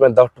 10 to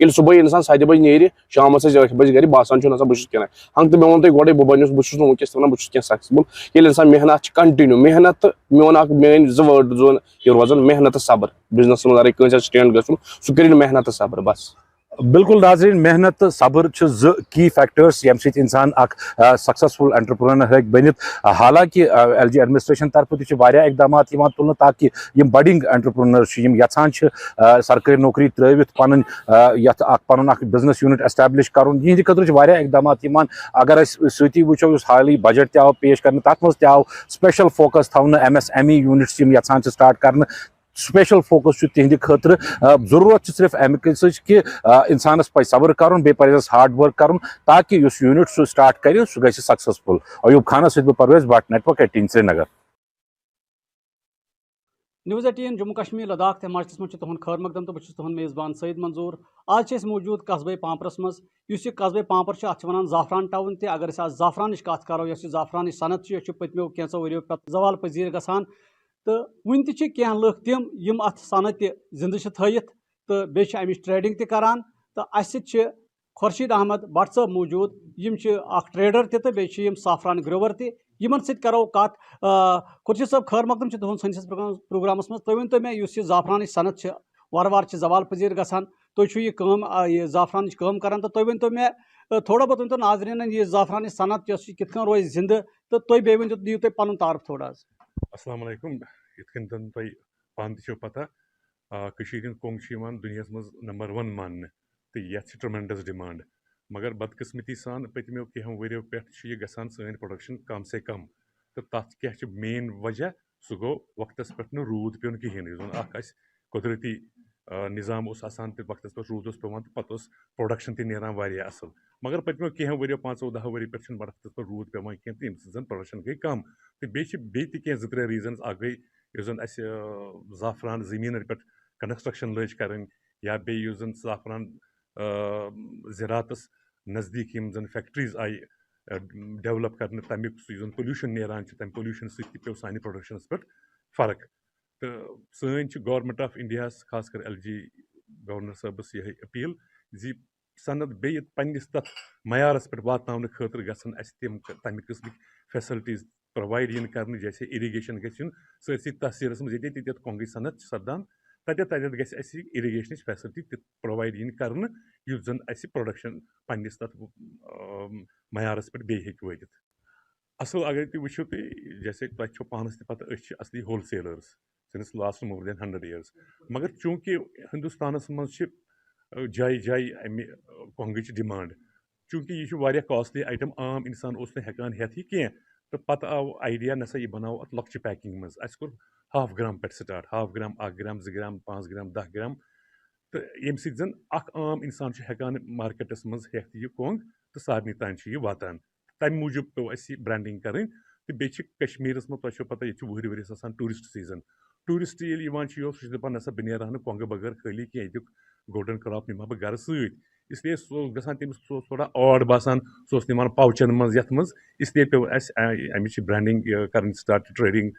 ییٚلہِ صُبحٲے اِنسان 7 بجہِ نیرِ شامَس 8 بجہِ گرِ باسان چھُ نسا بہٕ چھُس کینٛہہ ہنٛگ تہٕ مےٚ ووٚن تۄہہِ گۄڈے بہٕ چھُس نہٕ وٕنکیٚس تہِ وَنان بہٕ چھُس کینٛہہ سکسیسفُل ییٚلہِ اِنسان محنت چھِ کَنٹِنیوٗ محنت تہٕ میون اکھ میٲنۍ 2 وٲڈ زون یہِ روزان محنت تہٕ صبر بِزنِسس منٛز اَگرے کٲنٛسہِ آسہِ سٹینٛڈ گژھُن سُہ کٔرِنۍ محنت تہٕ صبر بس بالکل ناظرین محنت تو صبر زٕ کی فیکٹرس یم سۭتۍ انسان اکھ سکسیسفل انٹرپرونر ہیٚکہِ بٔنِتھ حالانکہ ایل جی ایڈمنسٹریشن طرفہٕ تہِ چھِ واریاہ اقدامات یِوان تُلنہٕ تاکہ یم بڈنگ انٹرپرونر چھِ یم یژھان چھِ سرکٲری نوکری ترٲوِتھ پنٕنۍ یتھ اکھ پنُن اکھ بزنس یوٗنٹ ایسٹیبلش کرُن یِہنٛدِ خٲطرٕ چھِ واریاہ اقدامات یِوان اگر أسۍ سۭتی وٕچھو یُس حالی بجٹ تہِ آو پیش کرنہٕ تتھ منٛز تہِ آو سپیشل فوکس تھاونہٕ MSME یوٗنٹس یِم یژھان چھِ سٹارٹ کرنہٕ سپیشل فوکس چھُ تِہنٛدِ خٲطرٕ ضروٗرت چھِ صرف امہِ سۭتۍ کہِ انسانس پزِ صبر کرُن بیٚیہِ پزٮ۪س ہارڈ ورک کرُن تاکہ یُس یوٗنٹ سُہ سٹارٹ کرِ سُہ گژھِ سکسیسفل ایوب خانس سۭتۍ بہٕ پرویز بٹ نیٹورک 18 سرینگر News 18 جموں کشمیر لداخ تہٕ ہماچلس منٛز چھُ تُہُنٛد خٲر مقدم تہٕ بہٕ چھُس تُہُنٛد میزبان سعید منظور آز چھِ أسۍ موٗجوٗد قصبے پامپرس منٛز یُس یہِ قصبے پامپر چھُ اتھ چھِ وَنان زعفران ٹاوُن تہِ اگر أسۍ آز زعفرانٕچ کتھ کرو یۄس یہِ زعفرانٕچ صنعت چھِ یۄس چھِ پٔتمیو کینٛژو ؤرِیو پٮ۪ٹھ زوال پذیٖر گژھان تہٕ وُنہِ تہِ چھِ کینٛہہ لُکھ تِم یِم اتھ صنعت تہِ زِندٕ چھِ تھٲیِتھ تہٕ بیٚیہِ چھِ امِچ ٹریڈنگ تہِ کران تہٕ اسہِ سۭتۍ چھِ خورشیٖد احمد بٹ صٲب موٗجوٗد یِم چھِ اکھ ٹریڈر تہِ تہٕ بیٚیہِ چھِ یِم صافران گرٛوور تہِ یِمن سۭتۍ کرو کتھ خورشیٖد صٲب خٲر مقدم چھُ تُہُنٛد سٲنِس پروگرامس منٛز تُہۍ ؤنۍتو مےٚ یُس یہِ زعفرانٕچ صنعت چھِ وارٕ وارٕ چھِ زوال پذیٖر گژھان تُہۍ چھِو یہِ کٲم یہِ زعفرانٕچ کٲم کران تہٕ تُہۍ ؤنۍتو مےٚ تھوڑا بہت ؤنۍتو ناظریٖنن یہِ زعفرانٕچ صنعت یۄس یہِ کِتھ کٔنۍ روزِ زِندٕ تہٕ تُہۍ بیٚیہِ ؤنۍتو دِیِو تُہۍ پنُن تعارُف تھوڑا حظ السلام علیکم یِتھ کٔنۍ زن تۄہہِ پانہٕ تہِ چھو پتہ کٔشیٖرِ ہِنٛدۍ کۄنٛگ چھِ یِوان دُنیاہس منٛز نمبر 1 ماننہٕ تہٕ یتھ چھِ ٹرٛمینڈس ڈِمانٛڈ مگر بدقٕسمتی سان پٔتمیو کینٛہو ؤرِیو پٮ۪ٹھ چھِ یہِ گژھان سٲنۍ پرٛوڈکشن کم سے کم تہٕ تتھ کیٛاہ چھِ مین وجہ سُہ گوٚو وقتس پٮ۪ٹھ نہٕ روٗد پیوٚن کِہیٖنۍ یُس زن اکھ اَسہِ قۄدرٔتی نظام اوس آسان تہٕ وقتس پٮ۪ٹھ روٗد اوس پیٚوان تہٕ پتہٕ اوس پرٛوڈکشن تہِ نیران واریاہ اصٕل مگر پٔتمیو کینٛہو ؤرِیو 5-10 ؤری پٮ۪ٹھ چھُنہٕ وقتس پٮ۪ٹھ روٗد پیٚوان کینٛہہ تہٕ ییٚمہِ سۭتۍ زن پرٛوڈکشن گٔے کم تہٕ بیٚیہِ چھِ بیٚیہِ تہِ کینٛہہ 2-3 ریٖزنٕز اکھ گٔے یُس زن اَسہِ زعفران زٔمیٖنن پٮ۪ٹھ کنسٹرکشن لٲج کرٕنۍ یا بیٚیہِ یُس زن زعفران زِراعتس نزدیٖک یِم زن فیکٹریٖز آیہِ ڈیولپ کرنہٕ تمیُک سُہ یُس زن پولیوشن نیران چھُ تمہِ پولیوشن سۭتۍ تہِ پیٚو سانہِ پرٛوڈکشنس پٮ۪ٹھ فرق تہٕ سٲنۍ چھِ گورمنٹ آف انڈیاہس خاص کر ایل جی گورنر صٲبس یِہے أپیٖل زِ صنعت بیٚیہِ پننِس تتھ معیارس پٮ۪ٹھ واتناونہٕ خٲطرٕ گژھن اسہِ تِم تمہِ قٕسمٕکۍ فیسلٹیٖز پرووایڈ یِنۍ کرنہٕ جیسے اِرِگیشن گژھِ یُن سٲرسٕے تحصیٖلس منٛز ییٚتہِ ییٚتٮ۪تھ کۄنٛگٕچ صنعت چھِ سپدان تتٮ۪تھ گژھِ اسہِ اِرِگیشنٕچ فیسلٹی تہِ پرووایڈ یِنۍ کرنہٕ یُس زن اسہِ پرٛوڈکشن پننِس تتھ معیارس پٮ۪ٹھ بیٚیہِ ہیٚکہِ وٲتِتھ اصٕل اگر تُہۍ وٕچھِو تُہۍ جیسے تۄہہِ چھو پانس تہِ پتہ أسۍ چھِ اصلی ہول سیلٲرٕس سِنس لاسٹ مور دین 100 years مگر چوٗنٛکہِ ہندوستانس منٛز چھِ جایہِ جایہِ امہِ کۄنٛگٕچ ڈِمانٛڈ چوٗنٛکہِ یہِ چھُ واریاہ کاسٹلی آیٹم عام انسان اوس نہٕ ہٮ۪کان ہٮ۪تھ یہِ کینٛہہ تہٕ پتہٕ آو آیڈیا نسا یہِ بناوو اتھ لۄکچہِ پیکِنٛگ منٛز اسہِ کوٚر 1/2 گرام پٮ۪ٹھ start 1/2 gram 1 gram 2 gram 5 gram 10 gram تہٕ ییٚمہِ سۭتۍ زن اکھ عام انسان چھُ ہٮ۪کان مارکیٹس منٛز ہٮ۪تھ یہِ کۄنٛگ تہٕ سارنٕے تانۍ چھُ یہِ واتان تمہِ موٗجوٗب پیٚو اسہِ یہِ برینڈنگ کرٕنۍ تہٕ بیٚیہِ چھِ کشمیٖرس منٛز تۄہہِ چھو پتہ ییٚتہِ چھُ وٕہٕرۍ ؤرِیَس آسان ٹوٗرِسٹ سیٖزن ٹوٗرِسٹ ییٚلہِ یِوان چھُ یور سُہ چھُ دپان نسا بہٕ نیرٕ ہا نہٕ کۄنٛگہٕ بغٲر خٲلی کینٛہہ ییٚتیُک گولڈن کراپ نِمہٕ ہا بہٕ گرٕ سۭتۍ اسلیے سُہ اوس گژھان تٔمِس سُہ اوس تھوڑا آڈ باسان سُہ اوس نِوان پاوچن منٛز یتھ منٛز اسلیے پیٚو اسہِ امِچ برینڈنگ کرٕنۍ سٹارٹ ٹریڈنگ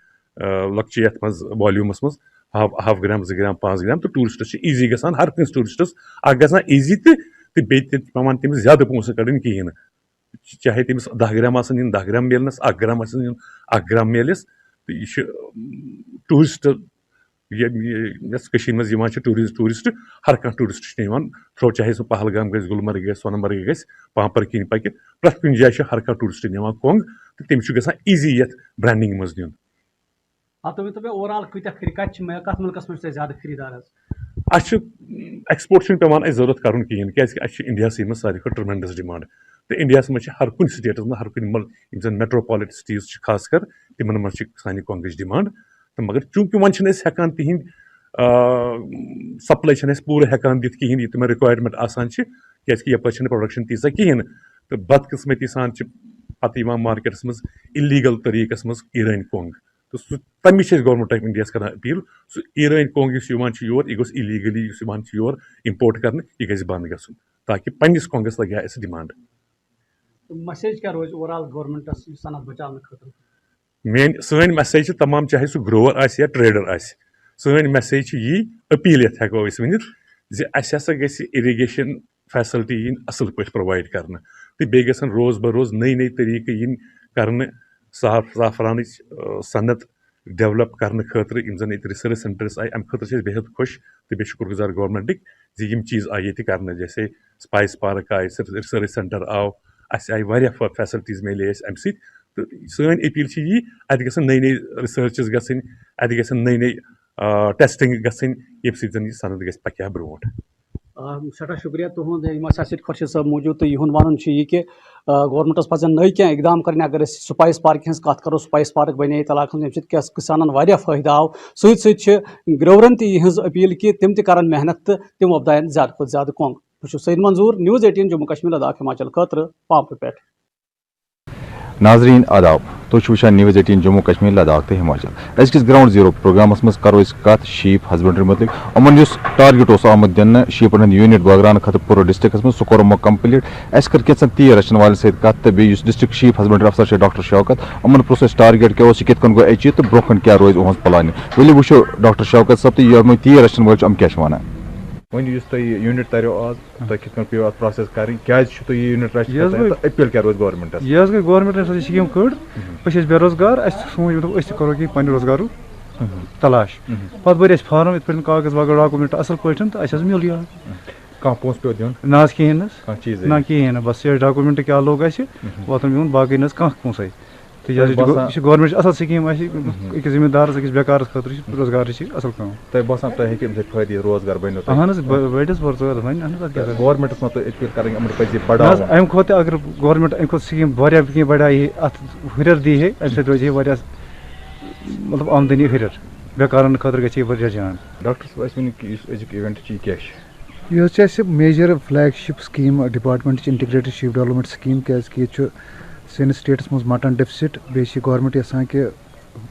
لۄکچہِ یتھ منٛز والیوٗمس منٛز 1/2 گرام 2 گرام 5 گرام تہٕ ٹوٗرِسٹس چھِ ایٖزی گژھان ہر کٲنٛسہِ ٹوٗرِسٹس اکھ گژھان ایٖزی تہٕ بیٚیہِ تہِ پیٚوان تٔمِس زیادٕ پونٛسہٕ کڑٕنۍ کِہینۍ نہٕ چاہے تٔمِس 10 گرام آسن نِنۍ 10 گرام میلنس 1 گرام آسن نیُن 1 گرام میلٮ۪س تہٕ یہِ چھُ ٹوٗرِسٹ یۄس کٔشیٖرِ منٛز یِوان چھِ ٹوٗرِسٹ ہر کانٛہہ ٹوٗرِسٹ چھُ یِوان تھرو چاہے سُہ پہلگام گژھِ گُلمرگ گژھِ سۄنہٕ مرگ گژھِ پامپر کِنۍ پکہِ پرٛٮ۪تھ کُنہِ جایہِ چھُ ہر کانٛہہ ٹوٗرِسٹ نِوان کۄنٛگ تہٕ تٔمِس چھُ گژھان ایٖزی یتھ برینڈنگ منٛز نیُن اَسہِ چھُ ایٚکٕسپورٹ چھُنہٕ پیٚوان اَسہِ ضروٗرت کرُن کِہینۍ کیازِ کہِ اَسہِ چھُ انڈیاہسٕے منٛز ساروی کھۄتہٕ ٹرمینڈس ڈِمانٛڈ تہٕ انڈیاہس منٛز چھِ ہر کُنہِ سٹیٹس منٛز ہر کُنہِ یِم زن میٹروپالِٹن سٹیٖز چھِ خاص کر تِمن منٛز چھِ سانہِ کۄنٛگٕچ ڈِمانٛڈ تہٕ مگر چوٗنٛکہِ وۄنۍ چھِنہٕ أسۍ ہٮ۪کان تِہنٛدۍ سپلاے چھِنہٕ أسۍ پوٗرٕ ہٮ۪کان دِتھ کِہینۍ یہِ تِمن رِکویرمنٹ آسان چھِ کیازِ کہِ یپٲرۍ چھنہٕ پرٛوڈکشن تیٖژاہ کِہینۍ نہٕ تہٕ بدقٕسمتی سان چھِ پتہٕ یِوان مارکیٹس منٛز اِلیٖگل طٔریٖقس منٛز ایٖرٲنۍ کۄنٛگ تہٕ سُہ تمِچ چھِ أسۍ گورمنٹ آف انڈیاہس کران أپیٖل سُہ ایٖرٲنۍ کۄنٛگ یُس یِوان چھُ یور یہِ گوٚژھ اِلیٖگلی یُس یِوان چھُ یور اِمپورٹ کرنہٕ یہِ گژھِ بنٛد گژھُن تاکہِ پننِس کۄنٛگس لگہِ ہا اَسہِ ڈِمانٛڈ سٲنۍ میسیج چھِ تمام چاہے سُہ گروور آسہِ یا ٹریڈر آسہِ سٲنۍ میسیج چھِ یی أپیٖل یتھ ہٮ۪کو أسۍ ؤنِتھ زِ اَسہِ ہسا گژھِ اِرِگیشن فیسلٹی یِنۍ اَصٕل پٲٹھۍ پرووایڈ کرنہٕ تہٕ بیٚیہِ گژھن روز بہ روز نٔے نٔے طٔریٖقہٕ یِنۍ کرنہٕ زعفرانٕچ صنعت ڈیولپ کرنہٕ خٲطرٕ یِم زن ییٚتہِ رِسٲرٕچ سینٹرس آیہِ اَمہِ خٲطرٕ چھِ أسۍ بےحد خۄش تہٕ بیٚیہِ شُکر گُزار گورمنٹٕکۍ زِ یِم چیٖز آیہِ ییٚتہِ کرنہٕ جیسے سپایس پارک آیہِ رِسٲرٕچ سینٹر آو اَسہِ آیہِ واریاہ فیسلٹیٖز میلے اَسہِ اَمہِ سۭتۍ تہٕ سٲنۍ اپیٖل چھِ یی اَتہِ گژھن نٔے نٔے رِسٲرچٕز گژھٕنۍ اَتہِ گژھن نٔے نٔے ٹیسٹنگ گژھٕنۍ ییٚمہِ سۭتۍ زن یہِ صنعت گژھِ پَکہِ ہا برونٛٹھ. سٮ۪ٹھاہ شُکریہ تُہُنٛد یِم اَسہِ سۭتۍ خۄرشیٖد صٲب موٗجوٗد تہٕ یِہُنٛد وَنُن چھُ یہِ کہِ گورمنٹَس پَزن نٔے کینٛہہ اقدام کَرٕنۍ اگر أسۍ سپایس پارکہِ ہٕنٛز کَتھ کَرو سپایس پارک بنے ییٚتہِ علاقَس منٛز ییٚمہِ سۭتۍ کِسانَن واریاہ فٲیدٕ آو سۭتۍ سۭتۍ چھِ گرٛورَن تہِ یِہٕنٛز أپیٖل کہِ تِم تہِ کَرَن محنت تہٕ تِم وۄپداون زیادٕ کھۄتہٕ زیادٕ کۄنٛگ. بہٕ چھُس سعید منظوٗر News18 جموں کشمیٖر لداخ ہِماچل خٲطرٕ پامپور پٮ۪ٹھ. ناظریٖن آداب تُہۍ چھِو وٕچھان News18 جموں کشمیٖر لداخ تہٕ ہِماچل أزکِس گراوُنڈ زیٖرو پروگرامس منٛز کرو أسۍ کتھ شیٖپ ہسبنڈری مُتعلق یِمن یُس ٹارگیٹ اوس آمُت دِنہٕ شیٖپن ہُنٛد یوٗنٹ بٲگراونہٕ خٲطرٕ پوٗرٕ ڈسٹرکس منٛز سُہ کوٚر یِمو کمپلیٖٹ اَسہِ کٔر کینٛژن تیٖر رچھن والٮ۪ن سۭتۍ کتھ تہٕ بیٚیہِ یُس ڈسٹرک شیٖپ ہسبنڈری افسر چھُ ڈاکٹر شوکت یِمن پرٛژھ اَسہِ ٹارگیٹ کیاہ اوس یہِ کِتھ کٔنۍ گوٚو ایچیٖو تہٕ برونٛہہ کُن کیاہ روزِ یِہُنٛد پلانہِ ؤلِو وٕچھو ڈاکٹر شوکت صٲب تہٕ یِم تیٖر رچھن وٲلۍ چھِ یِم کیاہ چھِ وَنان. وۄنۍ یُس تۄہہِ یوٗنٹ تریو آز تۄہہِ کِتھ کٔنۍ پیٚو اَتھ پروسیس کَرٕنۍ کیازِ چھُ تۄہہِ یہِ یوٗنٹ رچھُن أپیٖل کیاہ روزِ گورمنٹس. یہِ حظ گٔے گورمنٹَن سۄ سکیٖم کٔڑ أسۍ ٲسۍ بے روزگار اَسہِ سوٗنٛچ دوٚپ أسۍ تہِ کَرو کینٛہہ پنٛنہِ روزگارُک تلاش پَتہٕ بٔرۍ اَسہِ فارم یِتھ پٲٹھۍ کاغذ واغذ ڈاکومنٹ اَصٕل پٲٹھۍ تہٕ اَسہِ حظ میوٗل یہِ کانٛہہ پونٛسہٕ پیٚو دیُن نہ حظ کِہیٖنۍ نہٕ کانٛہہ چیٖز نہ کِہیٖنۍ نہٕ بس یہِ ڈاکومنٹ کیٛاہ لوٚگ اَسہِ واتُن میون باقٕے نہٕ حظ کانٛہہ پونٛسَے تہٕ یہِ چھِ گورمنٹ اَصٕل سکیٖم اَسہِ أکِس زٔمیٖندارَس أکِس بیکارَس خٲطرٕ چھِ روزگارٕچ چھِ اَصٕل کٲم. تۄہہِ باسان تۄہہِ ہیٚکہِ اَمہِ سۭتۍ فٲیدٕ روزگار بٔنِو اہن حظ بٔڑِس بٔرژٕ وۄنۍ اہن حظ اَدٕ کیٛاہ گورمنٹس منٛز تۄہہِ أپیٖل کَرٕنۍ یِمن پَزِ حظ بڑاوُن اَمہِ کھۄتہٕ تہِ اگر گورمنٹ اَمہِ کھۄتہٕ سکیٖم واریاہ کینٛہہ بڑایہِ ہے اَتھ ہُرٮ۪ر دی ہے اَمہِ سۭتۍ روزِ ہے واریاہ مطلب آمدٔنی ہُرٮ۪ر بیکارَن خٲطرٕ گژھِ ہے واریاہ جان. ڈاکٹر صٲب اَسہِ ؤنِو کہِ یُس أزیُک اِوٮ۪نٹ چھُ یہِ کیاہ چھُ. یہِ حظ چھِ اَسہِ میجر فلیگ شِپ سکیٖم ڈِپاٹمنٹٕچ اِنٹِگریٹِڈ شیٖپ ڈیولپمنٹ سکیٖم کیازِ کہِ ییٚتہِ چھُ سٲنِس سٹیٹس منٛز مٹن ڈیفسِٹ بیٚیہِ چھِ گورمنٹ یژھان کہِ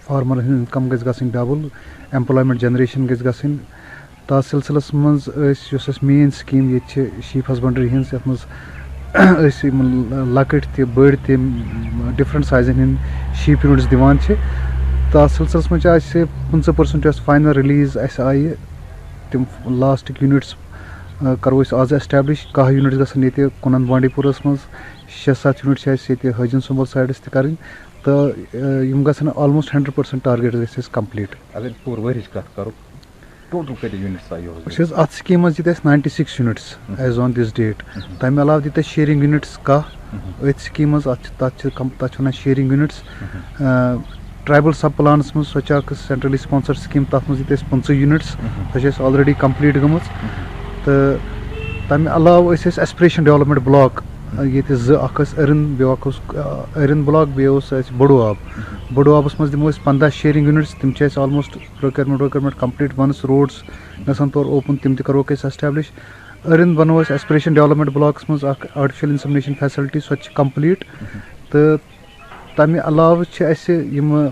فارمرن ہٕنٛز اِنکم گژھِ گژھٕنۍ ڈبل ایمپلایمینٹ جنریشن گژھِ گژھٕنۍ تَتھ سلسلس منٛز أسۍ یۄس اَسہِ مین سکیٖم ییٚتہِ چھِ شیٖپ ہسبنڈری ہِنٛز یَتھ منٛز أسۍ یِمن لۄکٕٹۍ تہِ بٔڑۍ تہِ ڈِفرنٹ سایزن ہٕنٛدۍ شیٖپ یوٗنٹٕس دِوان چھِ تَتھ سلسلس منٛز چھِ اَسہِ 50% یۄس فاینل رِلیٖز اَسہِ آیہِ تِم لاسٹٕکۍ یوٗنٹٕس کرو أسۍ آز ایسٹیبلِش 10 یوٗنٹٕس گژھن ییٚتہِ کُنن بانڈی پوٗرس منٛز 6-7 یوٗنٹ چھِ اَسہِ ییٚتہِ حٲجِن سُمبل سایڈس تہِ کَرٕنۍ تہٕ یِم گژھن آلموسٹ 100% ٹارگیٹ گژھِ اَسہِ کمپلیٖٹ. اگر پوٗرٕ ؤرِیِچ کَتھ کَرو ٹوٹل کۭتیاہ یوٗنٹٕس آیہِ أسۍ حظ اَتھ سکیٖم منٛز دِتۍ اَسہِ 96 یوٗنٹٕس ایز آن دِس ڈیٹ تَمہِ علاوٕ دِتۍ اَسہِ شیرِنٛگ یوٗنٹٕس 10 أتھۍ سکیٖم منٛز تَتھ چھِ وَنان شیرِنٛگ یوٗنٹٕس ٹرٛایبل سب پلانس منٛز سۄ چھِ اکھ سینٹرلی سپانسر سکیٖم تَتھ منٛز دِتۍ اَسہِ 15 یوٗنٹٕس سۄ چھِ اَسہِ آلریڈی کمپلیٖٹ گٔمٕژ تہٕ تَمہِ علاوٕ ٲسۍ اَسہِ ایسپریشن ڈیولپمنٹ بلاک ییٚتہِ 2 اکھ ٲس أرِن بیٛاکھ اوس أرِن بلاک بیٚیہِ اوس اَسہِ بڑو آب بڑو آبس منٛز دِمو أسۍ 15 شیرِنٛگ یوٗنٹٕس تِم چھِ اَسہِ آلموسٹ پروکیورمنٹ کمپلیٖٹ وَنٕس روڈٕس گژھن تور اوپن تِم تہِ کَروکھ أسۍ ایسٹیبلِش أرِن بَنوو أسۍ ایسپریشن ڈیولپمنٹ بلاکس منٛز اکھ آرٹِفِشل اِنسمنیشن فیسلٹی سۄ تہِ چھِ کمپلیٖٹ تہٕ تَمہِ علاوٕ چھِ اَسہِ یِمہٕ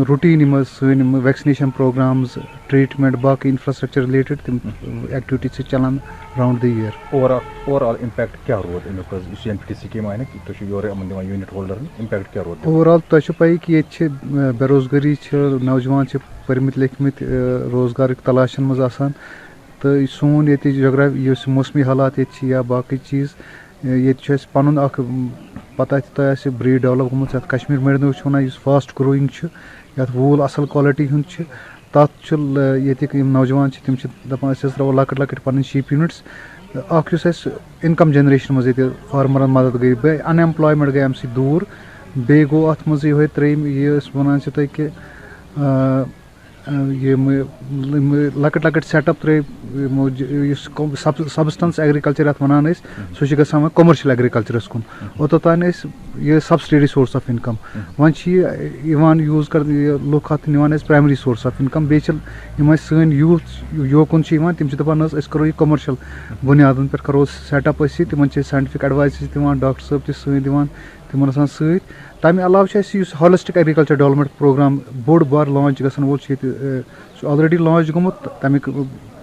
روٗٹیٖن یِم سٲنۍ یِم ویکسِنیشن پروگرامٕز ٹریٖٹمنٹ باقٕے انفراسٹرکچر رِلیٹِڈ تِم ایکٹِوِٹی چھِ چلان round the year. Overall impact کیاہ روٗد اَمیُک حظ یُس این پی ٹی سکیٖم آیہِ نہ تُہۍ چھِو یورٕ یِمن دِوان یوٗنٹ ہولڈرن اِمپیکٹ کیاہ روٗد. اوور آل تۄہہِ چھو پَیی کہِ ییٚتہِ چھِ بے روزگٲری چھِ نوجوان چھِ پٔرمٕتۍ لیکھمٕتۍ روزگارٕکۍ تلاشن منٛز آسان تہٕ سون ییٚتِچ جگرافی یُس موسمی حالات ییٚتہِ چھِ یا باقٕے چیٖز ییٚتہِ چھُ اَسہِ پَنُن اکھ پتہ تہِ تۄہہِ آسہِ بریٖڈ ڈیولپ گوٚمُت یَتھ کشمیٖر مٔرنو چھِ وَنان یُس فاسٹ گرویِنٛگ چھُ یَتھ ووٗل اَصٕل کالٹی ہُنٛد چھُ تَتھ چھُ ییٚتِکۍ یِم نوجوان چھِ تِم چھِ دَپان أسۍ حظ ترٛاوو لۄکٕٹۍ لۄکٕٹۍ پَنٕنۍ شیٖپ یوٗنٹٕس اکھ یُس اَسہِ اِنکم جنریشن منٛز ییٚتہِ فارمرن مدد گٔے بیٚیہِ ان ایمپلایمینٹ گٔے اَمہِ سۭتۍ دوٗر بیٚیہِ گوٚو اَتھ منٛز یِہوے ترٛیٚیِم یہِ أسۍ وَنان چھِ تۄہہِ کہِ یِم لۄکٕٹۍ لۄکٕٹۍ سیٹ اپ ترٛٲے یِمو یُس سبسٹنس ایگرِکلچر یَتھ وَنان أسۍ سُہ چھُ گژھان وۄنۍ کومرشل ایگرِکلچرس کُن اوٚتام ٲسۍ یہِ سبسِڈری سورس آف اِنکم وۄنۍ چھِ یہِ یِوان یوٗز کَرنہٕ لُکھ اَتھ نِوان أسۍ پرایمری سورس آف اِنکم بیٚیہِ چھِ یِم اَسہِ سٲنۍ یوٗتھ یوکُن چھِ یِوان تِم چھِ دَپان حظ أسۍ کرو یہِ کومرشل بُنیادن پٮ۪ٹھ کرو سیٹ اپ أسۍ یہِ تِمن چھِ ساینٹفک ایڈوایسز دِوان ڈاکٹر صٲب تہِ سۭتۍ دِوان تِمن آسان سۭتۍ تَمہِ علاوٕ چھُ اَسہِ یُس ہالِسٹِک ایگرِکلچر ڈیولپمنٹ پروگرام بوٚڑ بار لانچ گژھن وول چھُ ییٚتہِ سُہ چھُ آلریڈی لانچ گوٚمُت تَمیُک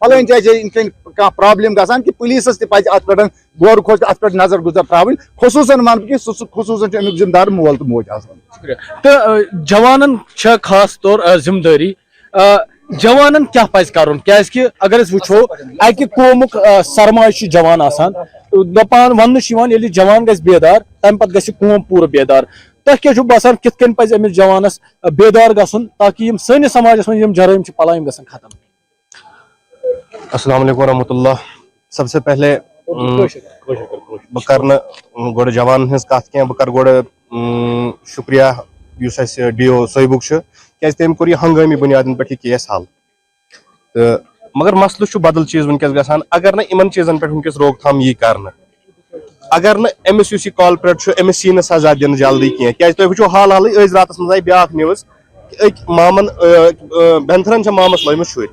فلٲنۍ جایہِ چھِ یِتھ کٔنۍ کانٛہہ پرابلِم گژھان کہِ پُلیٖسَس تہِ پَزِ اَتھ پٮ۪ٹھ غور خوض اَتھ پٮ۪ٹھ نظر گُزر ترٛاوٕنۍ خصوٗصن وَنہٕ بہٕ کہِ سُہ خصوٗصن چھُ اَمیُک ذِمہٕ دار مول تہٕ موج آسان. تہٕ جوانن چھےٚ خاص طور ذمہٕ دٲری جوانن کیاہ پَزِ کَرُن کیازکہِ اگر أسۍ وٕچھو اَکہِ قومُک سرمایہِ چھُ جوان آسان دَپان وَننہٕ چھُ یِوان ییٚلہِ جوان گژھِ بیدار تَمہِ پَتہٕ گژھِ قوم پوٗرٕ بیدار. تۄہہِ کیاہ چھُ باسان کِتھ کٔنۍ پَزِ أمِس جوانَس بیدار گژھُن تاکہِ یِم سٲنِس سماجس منٛز یِم جرٲیِم چھِ پَلان یِم گژھن ختم. السلام علیکم ورحمۃ اللہ. سب سے پہلے بہٕ کَرٕ نہٕ گۄڈٕ جوانن ہٕنٛز کَتھ کینٛہہ بہٕ کَرٕ گۄڈٕ شُکریہ یُس اَسہِ ڈی او صٲبُک چھُ کیازِ تٔمۍ کوٚر یہِ ہنگٲمی بُنیادن پٮ۪ٹھ یہِ کیس حل تہٕ مگر مسلہٕ چھُ بدل چیٖز وٕنکیٚس گژھان اگر نہٕ یِمن چیٖزن پٮ۪ٹھ وٕنکیٚس روک تھام یی کرنہٕ اگر نہٕ أمِس یُس یہِ کالپریٹ چھُ أمِس یی نہٕ سزا دِنہٕ جلدی کینٛہہ کیازِ تُہۍ وٕچھو حال حالٕے أزۍ راتس منٛز آیہِ بیاکھ نِوٕز کہِ أکۍ مامن بینتھرن چھےٚ مامس لٲمٕتۍ شُرۍ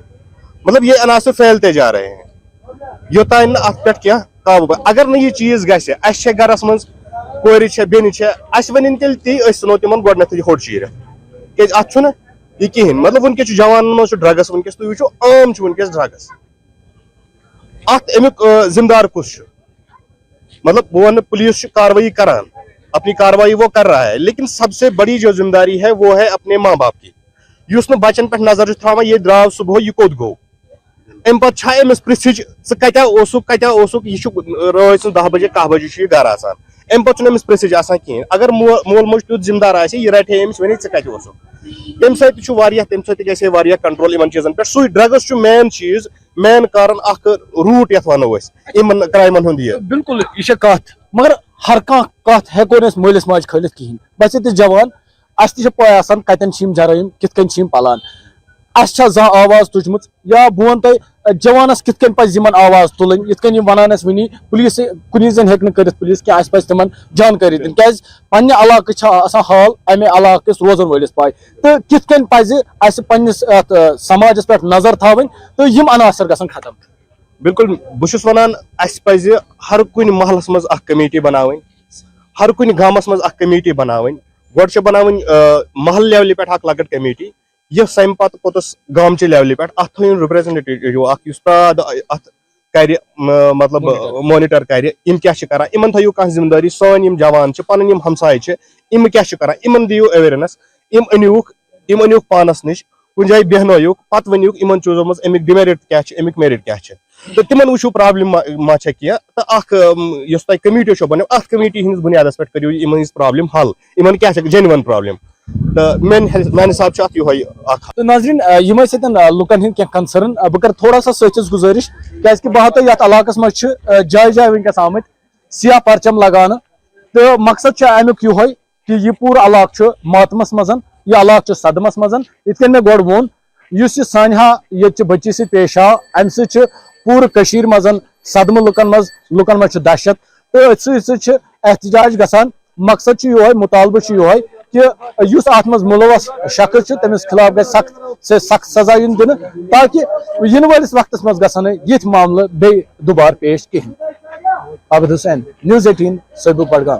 مطلب یہ عناصر پھیلتے جا رہے ہیں یوٚتانۍ نہٕ اتھ پٮ۪ٹھ کینٛہہ قابوٗ اگر نہٕ یہِ چیٖز گژھِ اَسہِ چھےٚ گرس منٛز کورِ چھےٚ بیٚنہِ چھےٚ اَسہِ ؤنِنۍ تیٚلہِ تی أسۍ ژھٕنو تِمن گۄڈٕنیتھٕے ہوٚٹ چیٖرِتھ کیازِ اتھ چھُنہٕ یہِ کِہینۍ مطلب وٕنکیٚس چھُ جوانن منٛز چھُ ڈرگس وٕنکیٚس تُہۍ وٕچھو عام چھُ وٕنکیٚس ڈرگس اتھ امیُک ذمہٕ دار کُس چھُ مطلب بہٕ وَنہٕ پُلیٖس چھُ کاروٲیی کران اپنی کاروائی وہ کر رہا ہے لیکن سب سے بڑی جو ذمہ داری ہے وہ ہے اپنے ماں باپ کی یُس نہٕ بچن پٮ۪ٹھ نظر چھُ تھاوان ییٚتہِ درٛاو صبحٲے یہِ کوٚت گوٚو امہِ پتہٕ چھا أمِس پرژھِچ ژٕ کتیٛاہ اوسُکھ یہِ چھُ رٲژ سٕنٛز 10 بجے کاہ بجے چھُ یہِ گرٕ آسان امہِ پتہٕ چھُنہٕ أمِس پرژھِچ آسان کِہینۍ اگر مول موج تیُتھ ذمہٕ دار آسہِ یہِ رٹہِ ہے أمِس ؤنِتھ ژٕ کتہِ اوسُکھ تمہِ سۭتۍ تہِ چھُ واریاہ تمہِ سۭتۍ تہِ گژھِ ہے واریاہ کنٹرول یِمن چیٖزن پٮ۪ٹھ سُے ڈرگٕس چھُ مین چیٖز مین کارن اکھ روٗٹ یتھ ونو أسۍ یِمن کرایمن ہُنٛد یہِ بِلکُل یہِ چھےٚ کتھ مگر ہر کانٛہہ کتھ ہٮ۪کو نہٕ أسۍ مٲلِس ماجہِ کھٲلِتھ کِہینۍ بچہِ تہِ جوان اَسہِ تہِ چھِ پاے آسان کتٮ۪ن چھِ یِم جرٲیِم کِتھ کٔنۍ چھِ یِم پلان اَسہِ چھا زانٛہہ آواز تُجمٕژ یا بہٕ وَنہٕ تۄہہِ جوانس کِتھ کٔنۍ پَزِ یِمن آواز تُلٕنۍ یِتھ کٔنۍ یِم وَنان ٲسۍ وٕنی پُلیٖس کُنی زٔنۍ ہیٚکہِ نہٕ کٔرِتھ پُلیٖس کینٛہہ اَسہِ پَزِ تِمن جانکٲری دِنۍ کیازِ پننہِ علاقٕچ چھِ آسان حال اَمے علاقہٕ کِس روزن وٲلِس پاے تہٕ کِتھ کٔنۍ پَزِ اَسہِ پننِس اَتھ سماجس پٮ۪ٹھ نظر تھاوٕنۍ تہٕ یِم عناصر گژھن ختم. بالکل بہٕ چھُس وَنان اَسہِ پَزِ ہر کُنہِ محلس منٛز اکھ کمیٹی بناوٕنۍ ہر کُنہِ گامس منٛز اکھ کمیٹی بناوٕنۍ گۄڈٕ چھِ بناوٕنۍ محل لیولہِ پٮ۪ٹھ اکھ لۄکٕٹ کمیٹی یۄس اَمہِ پتہٕ پوٚتُس گامچہِ لیولہِ پٮ۪ٹھ اتھ تھٲیِن رِپریزنٹیٹیو اکھ یُس پرٛاد اتھ کرِ مطلب مونِٹر کرِ یِم کیاہ چھِ کران یِمن تھٲیِو کانٛہہ ذمہٕ دٲری سٲنۍ یِم جوان چھِ پنٕنۍ یِم ہمساے چھِ یِم کیاہ چھِ کران یِمن دِیِو اویرنس یِم أنِوُکھ پانس نِش کُنہِ جایہِ بیٚہنٲیِوکھ پتہٕ ؤنِوُکھ یِمن چیٖزو منٛز امیُک ڈِمیرِٹ کیاہ چھِ امیُک میرِٹ کیاہ چھِ تہٕ تِمن وٕچھِو پرابلِم ما چھےٚ کینٛہہ تہٕ اکھ یۄس تۄہہِ کمیٹی چھو بنٲو اتھ کمیٹی ہٕنٛدِس بُنیادس پٮ۪ٹھ کٔرِو یِمن ہٕنٛز پرابلِم حل یِمن کیاہ چھِ جینوَن پرابلِم تہٕ میانہِ حساب چھُ اتھ یِہوے اکھ. تہٕ ناظریٖن یِم ٲسۍ ییٚتٮ۪ن لُکن ہٕنٛدۍ کینٛہہ کنسٲرٕن بہٕ کرٕ تھوڑا سا سٲتھِس گُزٲرِش کیازِ کہِ بہٕ ہاو تۄہہِ یتھ علاقس منٛز چھِ جایہِ جایہِ وٕنکیٚس آمٕتۍ سیاہ پرچم لگاونہٕ تہٕ مقصد چھُ امیُک یِہوے کہِ یہِ پوٗرٕ علاقہٕ چھُ ماتمس منٛز یہِ علاقہٕ چھُ صدمس منٛز یِتھ کٔنۍ مےٚ گۄڈٕ ووٚن یُس یہِ سانہِ ہا ییٚتہِ چہِ بٔچی سۭتۍ پیش آو امہِ سۭتۍ چھُ پوٗرٕ کٔشیٖر منٛز صدمہٕ لُکن منٛز چھُ دہشت تہٕ أتھۍ سۭتۍ سۭتۍ چھِ احتجاج گژھان مقصد چھُ یِہوے مُطالبہٕ چھُ یِہوے کہ یُس اتھ منٛز مُلوث شخص چھُ تٔمِس خلاف گژھِ سخت سے سخت سزا یُن دِنہٕ تاکہِ یِنہٕ وٲلِس وقتس منٛز گژھن نہٕ یِتھۍ معاملہٕ بیٚیہِ دُبارٕ پیش کِہینۍ. عابد حسین News18 صٲبُک بڈگام.